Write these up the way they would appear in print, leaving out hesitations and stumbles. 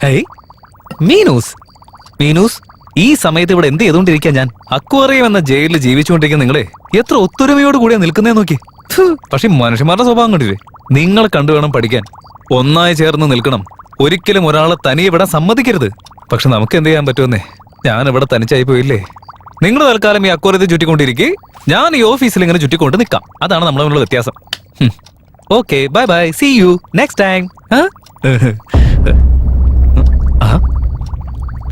Hey Meenu's, Meenu's, ഈ സമയത്ത് ഇവിടെ എന്ത് ചെയ്തുകൊണ്ടിരിക്കുക? ഞാൻ അക്വേറിയം എന്ന ജയിലിൽ ജീവിച്ചുകൊണ്ടിരിക്കുന്ന നിങ്ങളെ എത്ര ഒത്തൊരുമയോട് കൂടിയാ നിൽക്കുന്നേ നോക്കി. പക്ഷെ മനുഷ്യന്മാരുടെ സ്വഭാവം കണ്ടില്ലേ? നിങ്ങളെ കണ്ടു വേണം പഠിക്കാൻ. ഒന്നായി ചേർന്ന് നിൽക്കണം. ഒരിക്കലും ഒരാളെ തനിയെ വിടാൻ സമ്മതിക്കരുത്. പക്ഷെ നമുക്ക് എന്ത് ചെയ്യാൻ പറ്റുമെന്നേ? ഞാൻ ഇവിടെ തനിച്ചായി പോയില്ലേ. നിങ്ങൾ തൽക്കാലം ഈ അക്വേറിയത്തിൽ ചുറ്റിക്കൊണ്ടിരിക്കെ ഞാൻ ഈ ഓഫീസിൽ ഇങ്ങനെ ചുറ്റിക്കൊണ്ട് നിൽക്കാം. അതാണ് നമ്മൾ തമ്മിലുള്ള വ്യത്യാസം. Okay, bye bye, see you next time.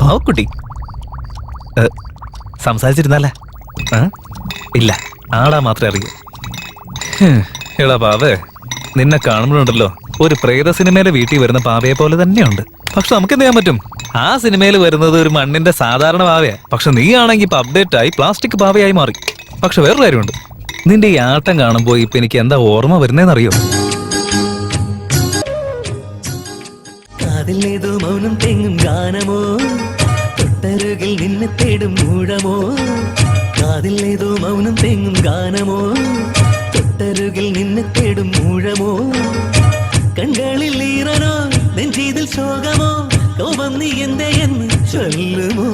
പാവക്കുട്ടി സംസാരിച്ചിരുന്നല്ലേ? ഇല്ല, ആടാ മാത്രമേ അറിയൂ. എടാ പാവേ, നിന്നെ കാണുമ്പോഴുണ്ടല്ലോ ഒരു പ്രേത സിനിമയിലെ വീട്ടിൽ വരുന്ന പാവയെ പോലെ തന്നെയുണ്ട്. പക്ഷെ നമുക്ക് എന്ത് ചെയ്യാൻ പറ്റും? ആ സിനിമയിൽ വരുന്നത് ഒരു മണ്ണിന്റെ സാധാരണ പാവയാ. പക്ഷെ നീ ആണെങ്കിൽ ഇപ്പൊ അപ്ഡേറ്റ് ആയി പ്ലാസ്റ്റിക് പാവയായി മാറി. പക്ഷെ വേറൊരു കാര്യമുണ്ട്, നിന്റെ ഈ ആട്ടം കാണുമ്പോൾ ഇപ്പൊ എനിക്ക് എന്താ ഓർമ്മ വരുന്നേന്നറിയോ? കാതിലേതോ മൗനം തെങ്ങും ഗാനമോ, തൊട്ടരുകിൽ നിന്നെ തേടും മൂഴമോ. കാതിലേതോ മൗനം തെങ്ങും ഗാനമോ, തൊട്ടരുകിൽ നിന്നെ തേടും മൂഴമോ. കണ്ണുകളിൽ ഈറനോ, നെഞ്ചിതിൽ ശോകമോ, കോപം നീ എന്തേ എന്ന് ചൊല്ലുമോ.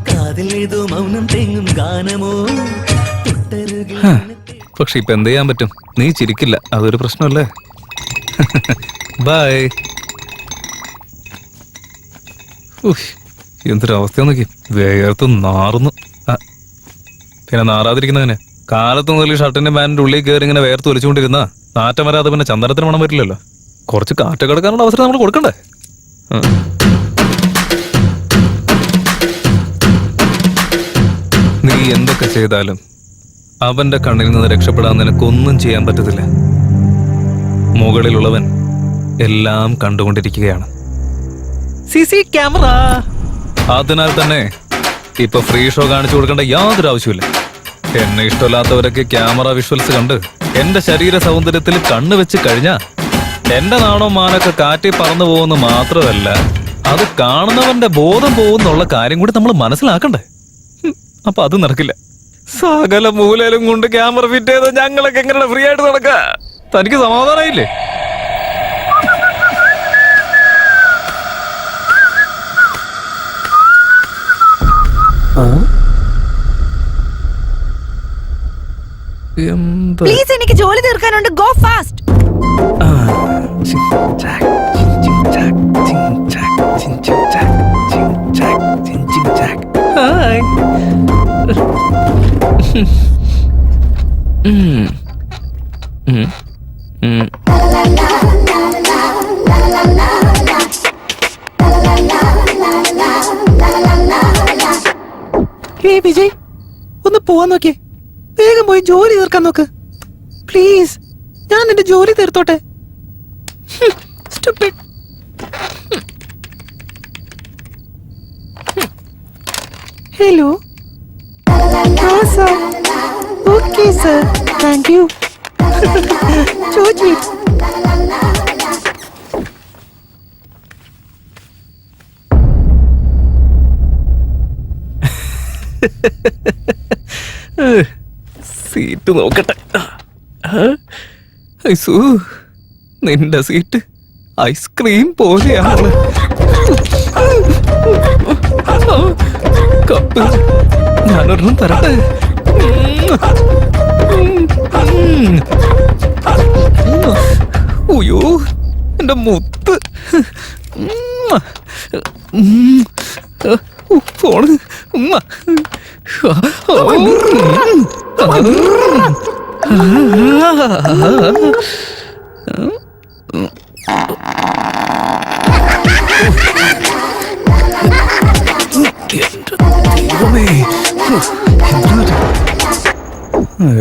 കാതിലേതോ മൗനം തെങ്ങും ഗാനമോ, തൊട്ടരുകിൽ. പക്ഷെ ഇപ്പൊ എന്ത് ചെയ്യാൻ പറ്റും? നീ ചിരിക്കില്ല, അതൊരു പ്രശ്നമല്ലേ. ബൈ. എന്തൊരവസ്ഥ നോക്കി, വേർത്ത് നാറുന്നു. പിന്നെ നാറാതിരിക്കുന്നതിന് കാലത്ത് മുതൽ ഷർട്ടിന്റെ പാന്റിന്റെ ഉള്ളിൽ കയറി ഇങ്ങനെ വേർത്ത് വലിച്ചുകൊണ്ടിരുന്ന നാറ്റം വരാതെ പിന്നെ ചന്ദനത്തിന് മണം വരില്ലല്ലോ. കുറച്ച് കാറ്റ് കിടക്കാനുള്ള അവസരം നമ്മൾ കൊടുക്കണ്ടേ? നീ എന്തൊക്കെ ചെയ്താലും അവന്റെ കണ്ണിൽ നിന്ന് രക്ഷപ്പെടാൻ നിനക്കൊന്നും ചെയ്യാൻ പറ്റത്തില്ല. മുകളിലുള്ളവൻ എല്ലാം കണ്ടുകൊണ്ടിരിക്കുകയാണ്. CC camera. അതിനാൽ തന്നെ ഇപ്പൊ ഫ്രീ ഷോ കാണിച്ചു കൊടുക്കേണ്ട യാതൊരു ആവശ്യമില്ല. എന്നെ ഇഷ്ടമില്ലാത്തവരൊക്കെ ക്യാമറ വിഷ്വൽസ് കണ്ട് എന്റെ ശരീര സൗന്ദര്യത്തിൽ കണ്ണു വെച്ച് കഴിഞ്ഞാ എന്റെ നാണോ മാനൊക്കെ കാറ്റിൽ പറന്നു പോകുന്ന മാത്രമല്ല, അത് കാണുന്നവന്റെ ബോധം പോകുന്നുള്ള കാര്യം കൂടി നമ്മൾ മനസ്സിലാക്കണ്ടേ? അപ്പൊ അത് നടക്കില്ല. സകല മൂലയിലും കൊണ്ട് ക്യാമറ ഫിറ്റ് ചെയ്ത് ഞങ്ങളൊക്കെ എങ്ങനെയാണ് ഫ്രീ ആയിട്ട് നടക്കുക? തനിക്ക് സമാധാനമായില്ലേ? പ്ലീസ്, എനിക്ക് ജോലി തീർക്കാനുണ്ട്. Go fast. വിജയ്, ഒന്ന് പോവാൻ നോക്കിയേ. വേഗം പോയി ജോലി തീർക്കാൻ നോക്ക് പ്ലീസ്. ഞാൻ എന്റെ ജോലി തീർത്തോട്ടെ. Hello. Sir. Okay sir, thank you. ചോജി. സീറ്റ് നോക്കട്ടെ. ഐസു, നിന്റെ സീറ്റ് ഐസ്ക്രീം പോലെയാണ്. കപ്പ് ഞാനൊരെണ്ണം തരട്ടെ. അയ്യോ, എന്റെ മുത്ത്. ഫോണ്.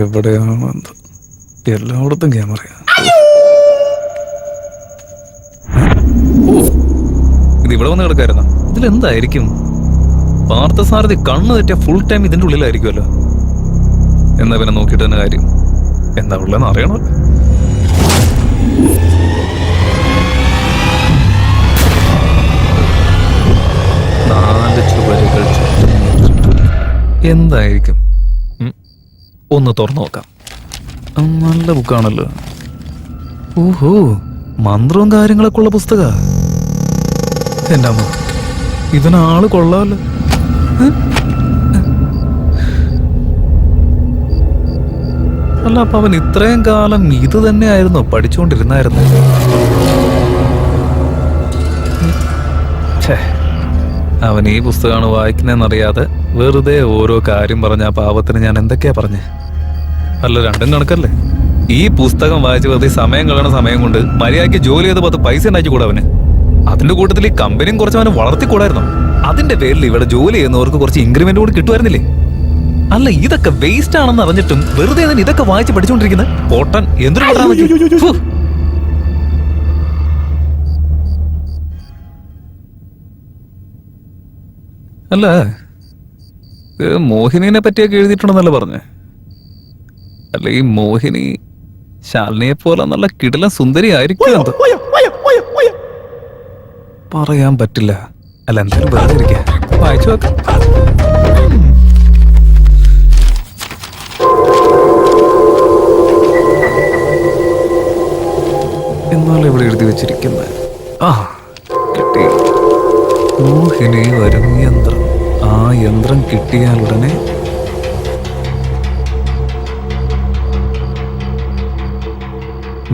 എവിടെയാണോ എന്തോ, എല്ലായിടത്തും ക്യാമറയാ. ഇതിവിടെ വന്ന് കിടക്കായിരുന്നോ? ഇതിലെന്തായിരിക്കും? പാർത്ഥസാരഥി കണ്ണു തെറ്റിയ ഫുൾ ടൈം ഇതിന്റെ ഉള്ളിലായിരിക്കുമല്ലോ. എന്നാ പിന്നെ നോക്കിയിട്ട് തന്നെ കാര്യം. എന്താ ഉള്ളതെന്ന് അറിയണമല്ലോ. നാല് ചുവരുകൾ എന്തായിരിക്കും? ഒന്ന് തുറന്നു നോക്കാം. നല്ല ബുക്കാണല്ലോ. ഓഹോ, മന്ത്രവും കാര്യങ്ങളൊക്കെ ഉള്ള പുസ്തക. എന്റെ അമ്മ, ഇവനാള് കൊള്ളാമല്ലോ. അല്ല, അപ്പൊ അവൻ ഇത്രയും കാലം ഇത് തന്നെയായിരുന്നോ പഠിച്ചുകൊണ്ടിരുന്നായിരുന്നു? അവൻ ഈ പുസ്തകമാണ് വായിക്കുന്നതെന്നറിയാതെ വെറുതെ ഓരോ കാര്യം പറഞ്ഞ ആ പാവത്തിന് ഞാൻ എന്തൊക്കെയാ പറഞ്ഞേ? അല്ല, രണ്ടും കണക്കല്ലേ. ഈ പുസ്തകം വായിച്ച് വെറുതെ സമയം കളയണ സമയം കൊണ്ട് മര്യാദയ്ക്ക് ജോലി ചെയ്ത് 10 പൈസ ഉണ്ടാക്കിക്കൂടെ അവന്? അതിന്റെ കൂട്ടത്തിൽ ഈ കമ്പനിയും കുറച്ച് അവന് വളർത്തിക്കൂടായിരുന്നോ? അതിന്റെ പേരിൽ ഇവിടെ ജോലി ചെയ്യുന്നവർക്ക് കുറച്ച് ഇൻക്രിമെന്റ് കൂടി കിട്ടുമായിരുന്നില്ലേ? അല്ല, ഇതൊക്കെ വേസ്റ്റ് ആണെന്ന് അറിഞ്ഞിട്ടും വെറുതെ ഞാൻ ഇതൊക്കെ വായിച്ച് പഠിച്ചുകൊണ്ടിരിക്കുന്നത് പോട്ടൻ എന്തൊരു പഠനം. ഫു. അല്ല, മോഹിനിനെ പറ്റിയൊക്കെ എഴുതിയിട്ടുണ്ടെന്നല്ല പറഞ്ഞേ? അല്ല, ഈ മോഹിനി ശാലിനിയെ പോലെ നല്ല കിടിലൻ സുന്ദരി ആയിരിക്കും എന്തോ പറയാൻ പറ്റില്ല. അല്ല, എന്തായാലും വെറുതെ ഇരിക്കാം, വായിച്ചു നോക്കാം. എന്നാലും ഇവിടെ എഴുതി വെച്ചിരിക്കുന്നത് കിട്ടി. മോഹിനി വരും യന്ത്രം. ആ യന്ത്രം കിട്ടിയാൽ ഉടനെ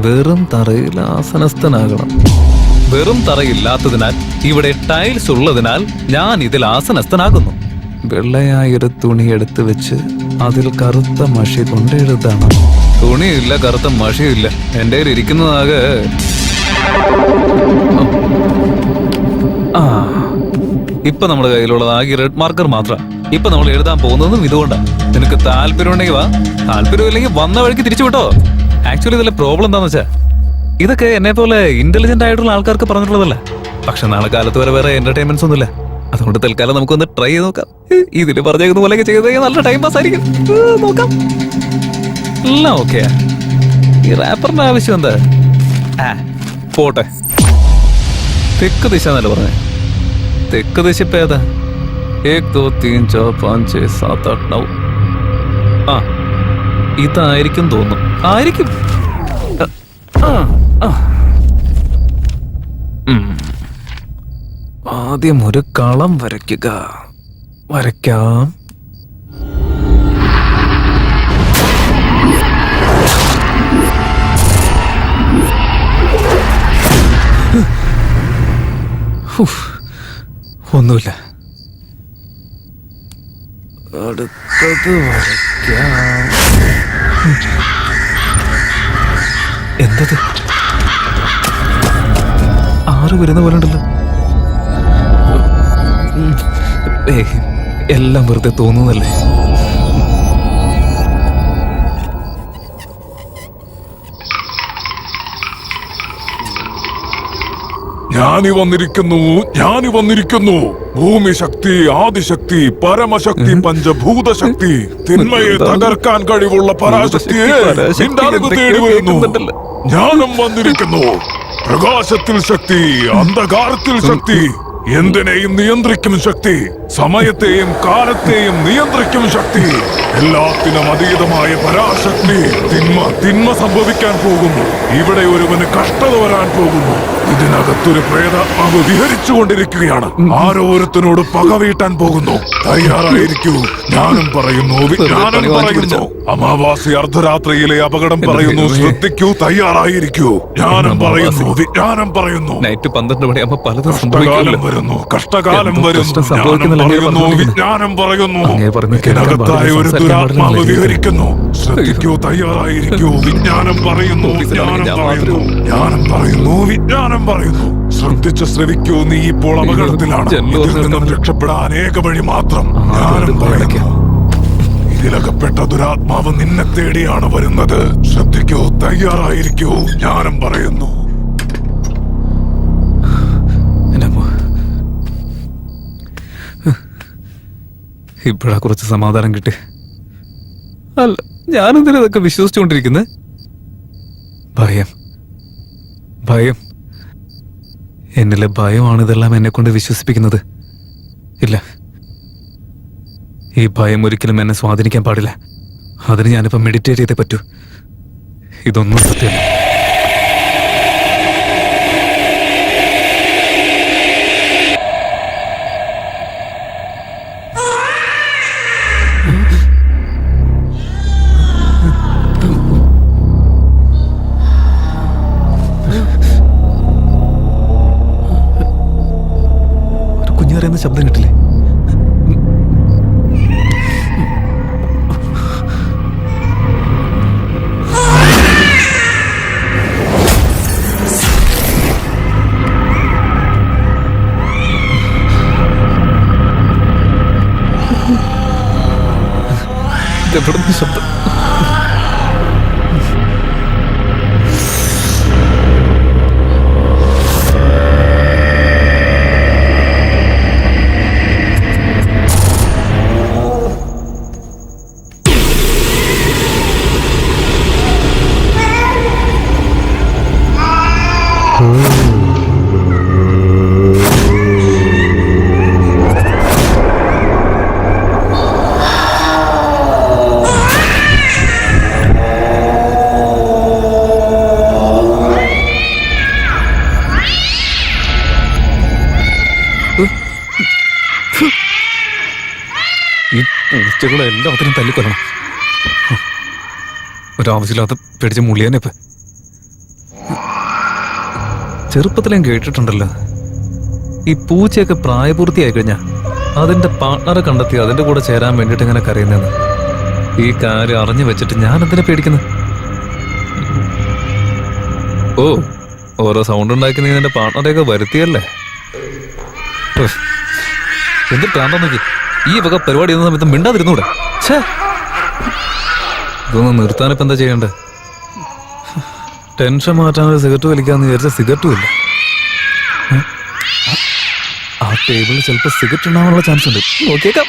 വെറും തറയിൽ ആസനസ്ഥനാകണം. വെറും തറയില്ലാത്തതിനാൽ ഇവിടെ ടൈൽസ് ഉള്ളതിനാൽ ഞാൻ ഇതിൽ ആസനസ്ഥനാകുന്നു. വെള്ളയായൊരു തുണി എടുത്തു വെച്ച് അതിൽ കറുത്ത മഷി കൊണ്ട് എഴുതണം. തുണിയില്ല, കറുത്ത മഷിയില്ല, എൻ്റെ കയ്യിൽ ഇരിക്കുന്നതാകെ ഇപ്പൊ നമ്മുടെ കയ്യിലുള്ളത് ആകെ റെഡ് മാർക്കർ മാത്രം. ഇപ്പൊ നമ്മൾ എഴുതാൻ പോകുന്നതും ഇതുകൊണ്ടാണ്. നിനക്ക് താല്പര്യം ഉണ്ടെങ്കിൽ വാ, താല്പര്യമില്ലെങ്കിൽ വന്ന വഴിക്ക് തിരിച്ചു വിട്ടോ. ആക്ച്വലി ഇതിലെ പ്രോബ്ലം എന്താന്ന് വെച്ചാ, ഇതൊക്കെ എന്നെ പോലെ ഇന്റലിജന്റ് ആയിട്ടുള്ള ആൾക്കാർക്ക് പറഞ്ഞിട്ടുള്ളതല്ല. പക്ഷെ നാളെ കാലത്ത് വരെ വേറെ എന്റർടൈൻമെന്റ്സ് ഒന്നുമില്ല. അതുകൊണ്ട് തൽക്കാലം നമുക്കൊന്ന് ട്രൈ ചെയ്ത് നോക്കാം. ഇതിന് പറഞ്ഞേക്കുന്ന പോലെയൊക്കെ ചെയ്ത് നല്ല ടൈം പാസ് ആയിരിക്കും. നോക്കാം. എല്ലാം ഓക്കെ. ഈ റാപ്പറിന്റെ ആവശ്യം എന്താ? പോട്ടെ. തെക്ക് ദിശ എന്നല്ല പറഞ്ഞേ? തെക്ക് ദിശ ഇപ്പൊ ഏതാ? 1 2 3 4 5 6 7 8 9. ഇതായിരിക്കും തോന്നുന്നു. ആയിരിക്കും. ആദ്യം ഒരു കളം വരയ്ക്കുക. വരയ്ക്കാം. ഒന്നുമില്ല. അടുത്തത് വരയ്ക്കാം. എന്തത്? 6 വരുന്ന പോലെ ഉണ്ടല്ലോ. എല്ലാം വെറുതെ തോന്നുന്നല്ലേ? ഞാനി വന്നിരിക്കുന്നു. ഭൂമിശക്തി, ആദിശക്തി, പരമശക്തി, പഞ്ചഭൂതശക്തി, തിന്മയെ തകർക്കാൻ കഴിവുള്ള പരാശക്തിയെ നിന്റെ അറിവ് തേടി വരുന്നു. ജ്ഞാനം വന്നിരിക്കുന്നു. പ്രകാശത്തിൽ ശക്തി, അന്ധകാരത്തിൽ ശക്തി, എന്തിനേയും നിയന്ത്രിക്കും ശക്തി, സമയത്തെയും കാലത്തെയും നിയന്ത്രിക്കും ശക്തി, എല്ലാത്തിനും അതീതമായ പരാശക്തി. തിന്മ സംഭവിക്കാൻ പോകുന്നു. ഇവിടെ ഒരുവന് കഷ്ടത വരാൻ പോകുന്നു. ഇതിനകത്തൊരു പ്രേതാത്മാവ് വിഹരിച്ചുകൊണ്ടിരിക്കുകയാണ്. ആരോരുത്തനോട് പക വീട്ടാൻ പോകുന്നു. തയ്യാറായിരിക്കൂ. ജ്ഞാനം പറയുന്നു, വിജ്ഞാനം പറയുന്നു. അമാവാസി അർദ്ധരാത്രിയിലെ അപകടം പറയുന്നു. ശ്രദ്ധിക്കൂ, തയ്യാറായിരിക്കൂ. ജ്ഞാനം പറയുന്നു, വിജ്ഞാനം പറയുന്നു. നൈറ്റ് 12 മണിയാകുമ്പോ പലതും കഷ്ടകാലം വരുന്നു, കഷ്ടകാലം വരുന്നു. പറയുന്നു, വിജ്ഞാനം പറയുന്നു. ഇതിനകത്തായ ഒരു ദുരാത്മാവ് വിഹരിക്കുന്നു. ശ്രദ്ധിക്കൂ, തയ്യാറായിരിക്കൂ. വിജ്ഞാനം പറയുന്നു, വിജ്ഞാനം പറയുന്നു. ജ്ഞാനം പറയുന്നു, വിജ്ഞാനം പറയുന്നു. ശ്രദ്ധിച്ച് ശ്രവിക്കൂ. നീ ഇപ്പോൾ അപകടത്തിലാണ്. ഇതിൽ നിന്നും രക്ഷപ്പെടാൻ ഏക വഴി മാത്രം. ജ്ഞാനം പറയുന്നു. ഇതിലകപ്പെട്ട ദുരാത്മാവ് നിന്നെ തേടിയാണ് വരുന്നത്. ശ്രദ്ധിക്കൂ, തയ്യാറായിരിക്കൂ. ജ്ഞാനം പറയുന്നു. ഇപ്പോഴാ കുറച്ച് സമാധാനം കിട്ടി. അല്ല, ഞാനെന്തിനാ ഇതൊക്കെ വിശ്വസിച്ചുകൊണ്ടിരിക്കുന്നത്? ഭയം എന്നിലെ ഭയമാണ് ഇതെല്ലാം എന്നെ കൊണ്ട് വിശ്വസിപ്പിക്കുന്നത്. ഇല്ല, ഈ ഭയം ഒരിക്കലും എന്നെ സ്വാധീനിക്കാൻ പാടില്ല. അതിന് ഞാനിപ്പോ മെഡിറ്റേറ്റ് ചെയ്തേ പറ്റൂ. ഇതൊന്നും സത്യമല്ല. എവിടുന്ന് ശബ്ദം കിട്ടില്ലേ? എവിടുന്ന് ശബ്ദം? ഈ പൂച്ചകളെ എല്ലാത്തിനും തല്ലിക്കൊല്ലണം. ഒരാവശ്യമില്ലാത്ത പിടിച്ച് മുള്ളിയാനെ ഇപ്പൊ. ചെറുപ്പത്തിൽ ഞാൻ കേട്ടിട്ടുണ്ടല്ലോ, ഈ പൂച്ചയൊക്കെ പ്രായപൂർത്തിയായി കഴിഞ്ഞാ അതിന്റെ പാർട്ട്ണറെ കണ്ടെത്തി അതിന്റെ കൂടെ ചേരാൻ വേണ്ടിട്ട് ഇങ്ങനെ കരയുന്നതെന്ന്. ഈ കാര്യം അറിഞ്ഞു വെച്ചിട്ട് ഞാൻ എന്തിനെ പേടിക്കുന്നു? ഓ, ഓരോ സൗണ്ട് ഉണ്ടാക്കി നീ നിന്റെ പാർട്ട്ണറെയൊക്കെ വരുത്തിയല്ലേ? എന്തിട്ടാണ്ടോ നോക്കി ഈ വക പരിപാടി എന്ന സമയത്ത് മിണ്ടാതിരുന്നൂടെ? ഇതൊന്ന് നിർത്താനിപ്പോ എന്താ ചെയ്യണ്ടേ? ടെൻഷൻ മാറ്റാൻ ഒരു സിഗരറ്റ് വലിക്കാന്ന് വിചാരിച്ച സിഗരറ്റും ഇല്ല. ആ ടേബിളിൽ ചിലപ്പോ സിഗരറ്റ് ഉണ്ടാവാനുള്ള ചാൻസ് ഉണ്ട്. നോക്കിയേക്കാം.